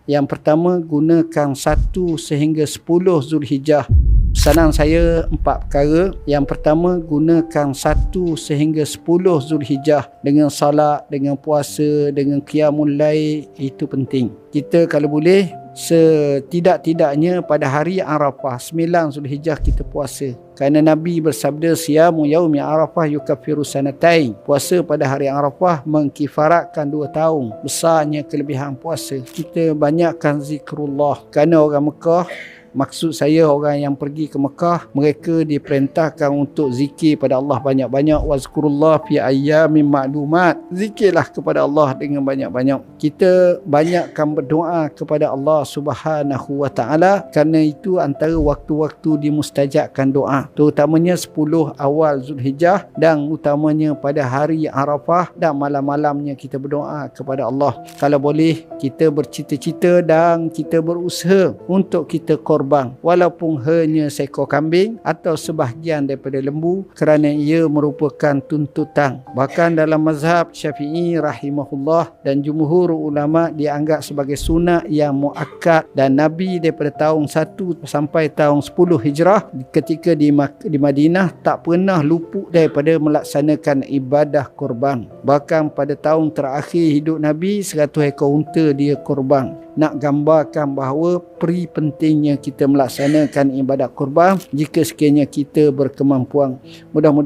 Yang pertama, gunakan 1 sehingga 10 Zulhijjah. Pesanan saya 4 perkara. Yang pertama, gunakan 1 sehingga 10 Zulhijjah dengan salat, dengan puasa, dengan qiyamul lail. Itu penting. Kita kalau boleh setidak-tidaknya pada hari Arafah 9 Zulhijjah kita puasa. Kerana Nabi bersabda, siyamu yaumi Arafah yukaffiru sanatain. Puasa pada hari Arafah mengkifaratkan 2 tahun. Besarnya kelebihan puasa. Kita banyakkan zikrullah. Kerana orang Mekah, maksud saya orang yang pergi ke Mekah, mereka diperintahkan untuk zikir pada Allah banyak-banyak. Wazkurullah fi ayyamin ma'lumat. Zikirlah kepada Allah dengan banyak-banyak. Kita banyakkan berdoa kepada Allah Subhanahu wa taala, kerana itu antara waktu-waktu dimustajabkan doa, terutamanya 10 awal Zulhijjah dan utamanya pada hari Arafah dan malam-malamnya kita berdoa kepada Allah. Kalau boleh kita bercita-cita dan kita berusaha untuk kita korban, walaupun hanya seekor kambing atau sebahagian daripada lembu, kerana ia merupakan tuntutan. Bahkan dalam mazhab Syafi'i rahimahullah dan jumhur ulama dianggap sebagai sunat yang muakkad, dan Nabi daripada tahun 1 sampai tahun 10 Hijrah ketika di Madinah tak pernah luput daripada melaksanakan ibadah korban. Bahkan pada tahun terakhir hidup Nabi 100 ekor unta dia korban. Nak gambarkan bahawa peri pentingnya kita melaksanakan ibadat kurban jika sekiranya kita berkemampuan. Mudah-mudahan